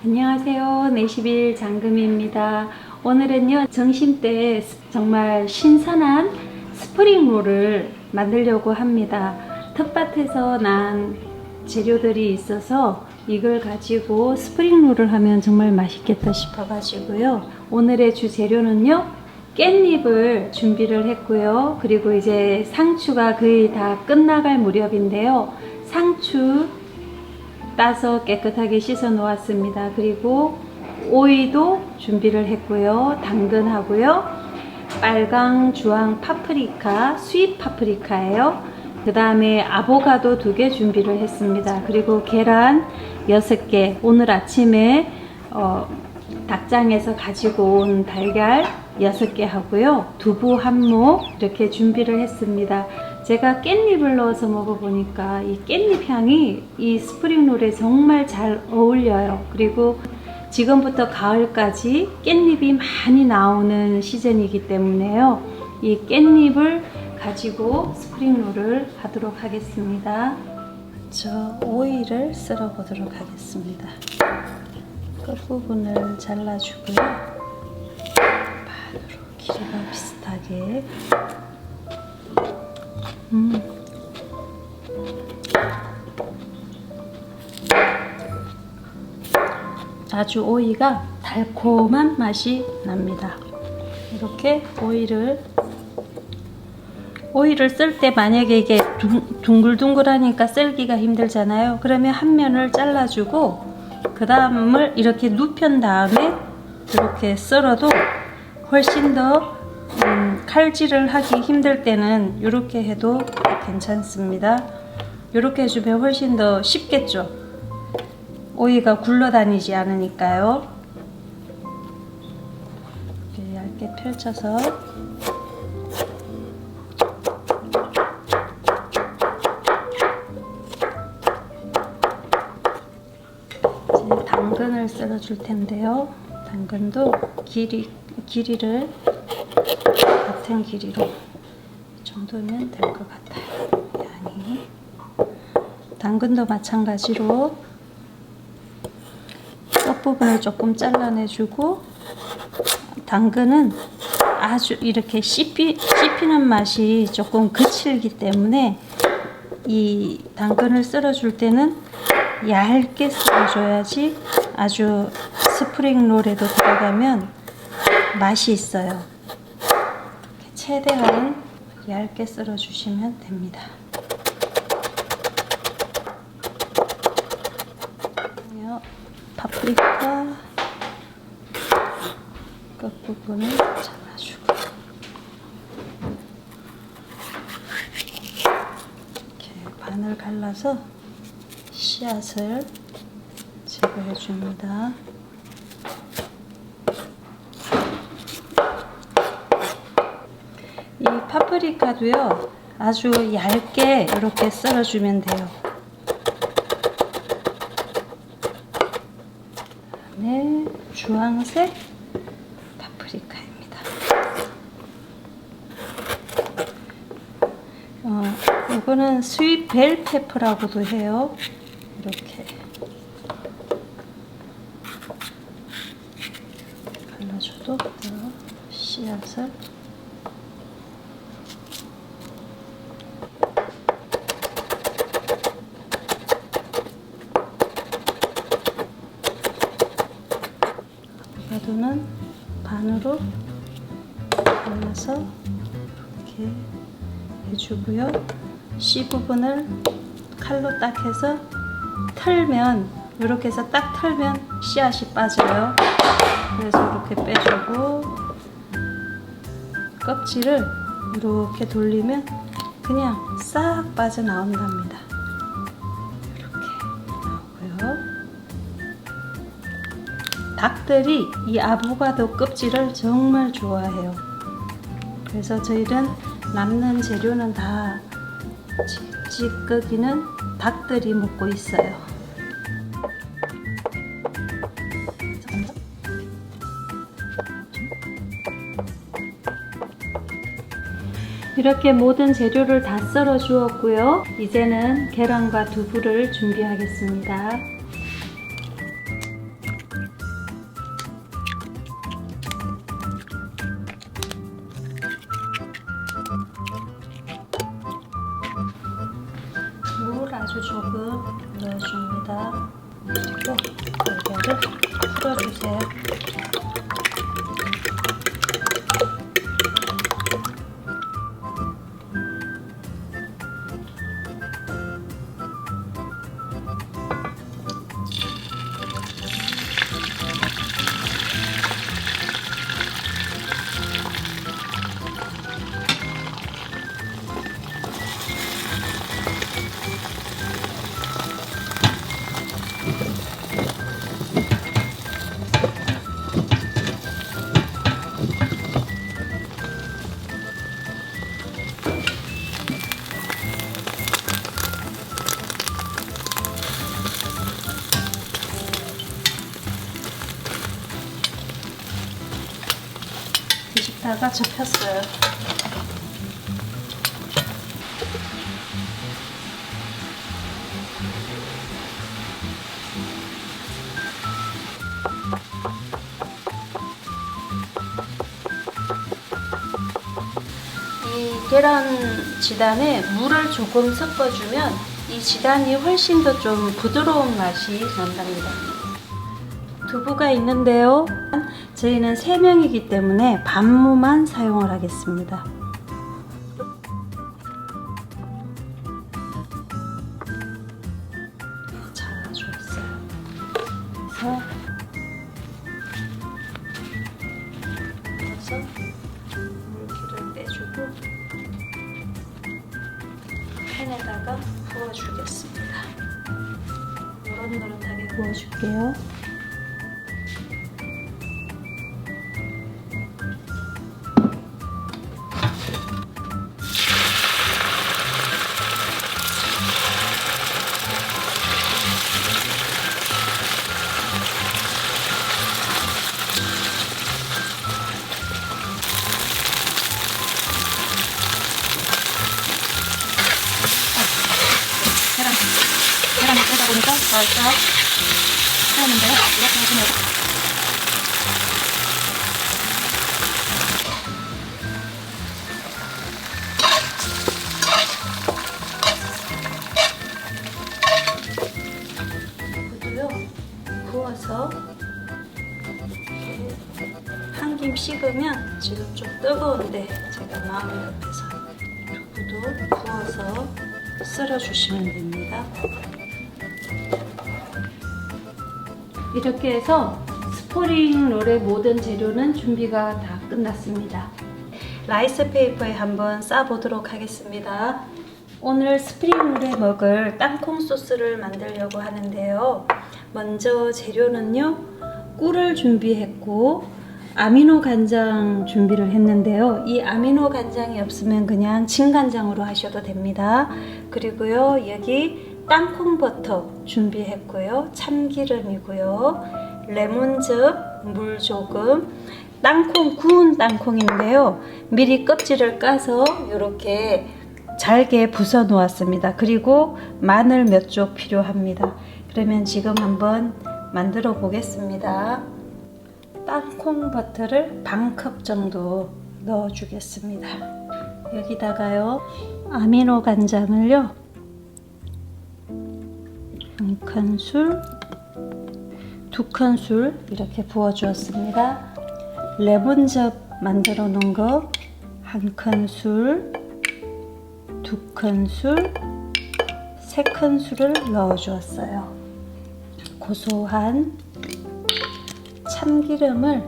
안녕하세요. 내시빌 장금입니다. 오늘은요, 점심때 정말 신선한 스프링롤을 만들려고 합니다. 텃밭에서 난 재료들이 있어서 이걸 가지고 스프링롤을 하면 정말 맛있겠다 싶어가지고요. 오늘의 주 재료는요, 깻잎을 준비를 했고요. 그리고 이제 상추가 거의 다 끝나갈 무렵인데요. 상추 따서 깨끗하게 씻어 놓았습니다. 그리고 오이도 준비를 했고요. 당근하고요. 빨강, 주황 파프리카, 스윗 파프리카예요. 그 다음에 아보카도 2개 준비를 했습니다. 그리고 계란 6개, 오늘 아침에 닭장에서 가지고 온 달걀 6개 하고요. 두부 1모 이렇게 준비를 했습니다. 제가 깻잎을 넣어서 먹어보니까 이 깻잎 향이 이 스프링롤에 정말 잘 어울려요. 그리고 지금부터 가을까지 깻잎이 많이 나오는 시즌이기 때문에요. 이 깻잎을 가지고 스프링롤을 하도록 하겠습니다. 저 오이를 썰어 보도록 하겠습니다. 끝부분을 잘라주고요. 반으로 길이가 비슷하게. 아주 오이가 달콤한 맛이 납니다. 이렇게 오이를 쓸 때 만약에 이게 둥글둥글하니까 썰기가 힘들잖아요. 그러면 한 면을 잘라주고 그 다음을 이렇게 눕힌 다음에 이렇게 썰어도 훨씬 더 칼질을 하기 힘들 때는 이렇게 해도 괜찮습니다. 이렇게 해주면 훨씬 더 쉽겠죠. 오이가 굴러다니지 않으니까요. 이렇게 얇게 펼쳐서 이제 당근을 썰어 줄 텐데요. 당근도 길이를 같은 길이로 이 정도면 될 것 같아요. 양이. 당근도 마찬가지로 끝부분을 조금 잘라내주고, 당근은 아주 이렇게 씹히는 맛이 조금 거칠기 때문에 이 당근을 썰어줄 때는 얇게 썰어줘야지 아주 스프링롤에도 들어가면 맛이 있어요. 최대한 얇게 썰어주시면 됩니다. 파프리카 끝부분을 잘라주고 이렇게 반을 갈라서 씨앗을 제거해 줍니다. 이 파프리카도요, 아주 얇게 이렇게 썰어주면 돼요. 네, 주황색 파프리카입니다. 이거는 스윗 벨 페퍼라고도 해요. 이렇게 갈라줘도 씨앗을 아보카도는 반으로 잘라서 이렇게 해주고요. 씨 부분을 칼로 딱 해서 털면, 이렇게 해서 딱 털면 씨앗이 빠져요. 그래서 이렇게 빼주고 껍질을 이렇게 돌리면 그냥 싹 빠져나온답니다. 이렇게 나오고요. 닭들이 이 아보카도 껍질을 정말 좋아해요. 그래서 저희는 남는 재료는 다 찌꺼기는 닭들이 먹고 있어요. 이렇게 모든 재료를 다 썰어 주었고요. 이제는 계란과 두부를 준비하겠습니다. 물엿을 조금 넣어줍니다. 그리고 달걀을 풀어주세요. 뒤집다가 접혔어요. 이 계란 지단에 물을 조금 섞어주면 이 지단이 훨씬 더 좀 부드러운 맛이 난답니다. 두부가 있는데요. 저희는 3명이기 때문에 반무만 사용을 하겠습니다. 잘라줬어요. 그래서 물기를 빼주고 팬에다가 부어주겠습니다. 노릇노릇하게 구워줄게요. 계란을 빼다 보니까 살짝 하였는데요. 이렇게 해주면 두부도요 구워서 한 김 식으면 지금 좀 뜨거운데 제가 마음이 급해서 두부도 구워서 썰어주시면 됩니다. 이렇게 해서 스프링 롤의 모든 재료는 준비가 다 끝났습니다. 라이스 페이퍼에 한번 싸보도록 하겠습니다. 오늘 스프링 롤에 먹을 땅콩 소스를 만들려고 하는데요. 먼저 재료는요, 꿀을 준비했고 아미노 간장 준비를 했는데요. 이 아미노 간장이 없으면 그냥 진간장으로 하셔도 됩니다. 그리고요, 여기 땅콩 버터 준비했고요. 참기름이고요. 레몬즙, 물 조금, 땅콩, 구운 땅콩인데요. 미리 껍질을 까서 이렇게 잘게 부숴 놓았습니다. 그리고 마늘 몇 쪽 필요합니다. 그러면 지금 한번 만들어 보겠습니다. 땅콩 버터를 반컵 정도 넣어 주겠습니다. 여기다가요, 아미노 간장을요, 1큰술, 2큰술 이렇게 부어 주었습니다. 레몬즙 만들어 놓은 거 1큰술, 2큰술, 3큰술을 넣어 주었어요. 고소한 참기름을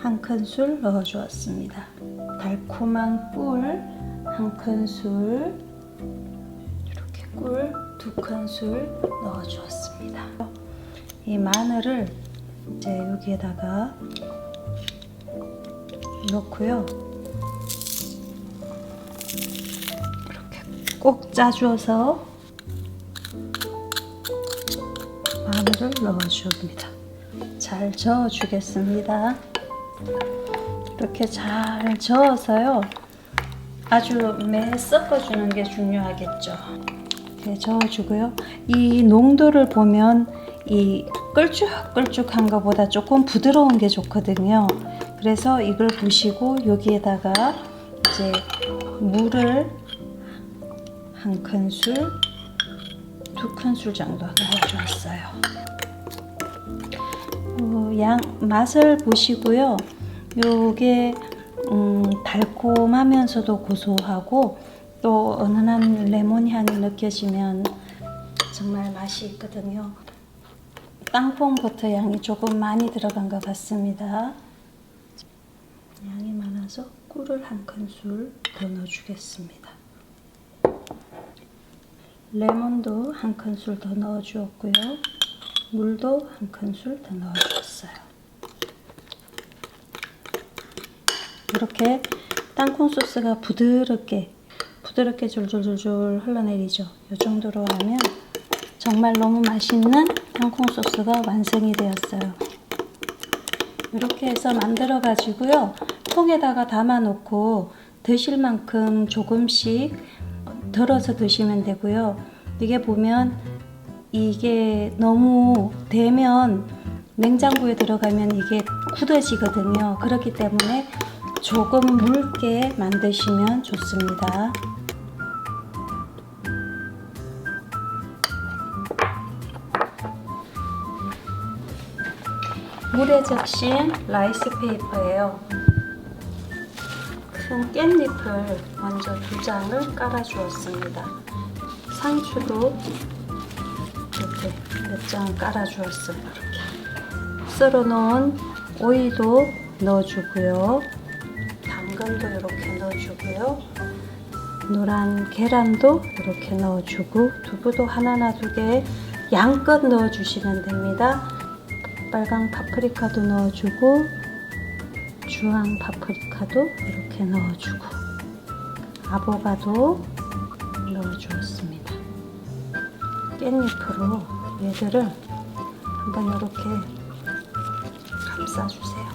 1큰술 넣어 주었습니다. 달콤한 꿀 1큰술, 이렇게 꿀 2큰술 넣어 주었습니다. 이 마늘을 이제 여기에다가 넣고요. 이렇게 꼭 짜주어서 마늘을 넣어 줍니다. 잘 저어 주겠습니다. 이렇게 잘 저어서요, 아주 매 섞어 주는 게 중요하겠죠. 이렇게 저어 주고요. 이 농도를 보면 이 끌쭉끌쭉한 것보다 조금 부드러운 게 좋거든요. 그래서 이걸 보시고 여기에다가 이제 물을 1큰술 2큰술 정도 넣어주었어요. 양 맛을 보시고요. 요게 달콤하면서도 고소하고 또 은은한 레몬 향이 느껴지면 정말 맛이 있거든요. 땅콩버터 양이 조금 많이 들어간 것 같습니다. 양이 많아서 꿀을 1큰술 더 넣어주겠습니다. 레몬도 1큰술 더 넣어주었고요. 물도 1큰술 더 넣어주었어요. 이렇게 땅콩 소스가 부드럽게 졸졸졸졸 흘러내리죠. 이 정도로 하면 정말 너무 맛있는 땅콩 소스가 완성이 되었어요. 이렇게 해서 만들어 가지고요. 통에다가 담아 놓고 드실 만큼 조금씩 덜어서 드시면 되고요. 이게 보면 이게 너무 되면 냉장고에 들어가면 이게 굳어지거든요. 그렇기 때문에 조금 묽게 만드시면 좋습니다. 물에 적신 라이스 페이퍼예요. 큰 깻잎을 먼저 2장을 깔아 주었습니다. 상추도 이렇게 몇 장 깔아 주었어요. 이렇게 썰어 놓은 오이도 넣어주고요. 당근도 이렇게 넣어주고요. 노란 계란도 이렇게 넣어주고, 두부도 하나나 2개 양껏 넣어주시면 됩니다. 빨강 파프리카도 넣어주고, 주황 파프리카도 이렇게 넣어주고, 아보가도 넣어주었습니다. 깻잎으로 얘들을 한번 이렇게 감싸주세요.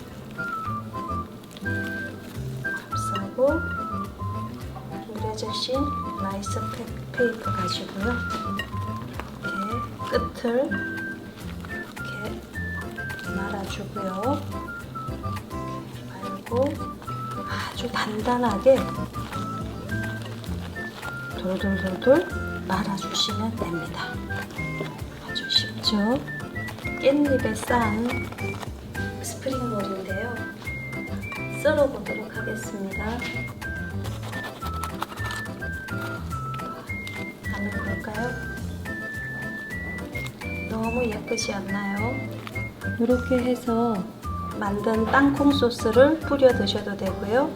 감싸고 물에 적신 라이스 페이퍼 가지고요. 이렇게 끝을 이렇게 말아주고요. 말고 아주 단단하게 돌돌돌돌 말아주시면 됩니다. 아주 쉽죠? 깻잎에 싼 스프링롤인데요. 썰어보도록 하겠습니다. 안을 볼까요? 너무 예쁘지 않나요? 이렇게 해서 만든 땅콩 소스를 뿌려 드셔도 되고요.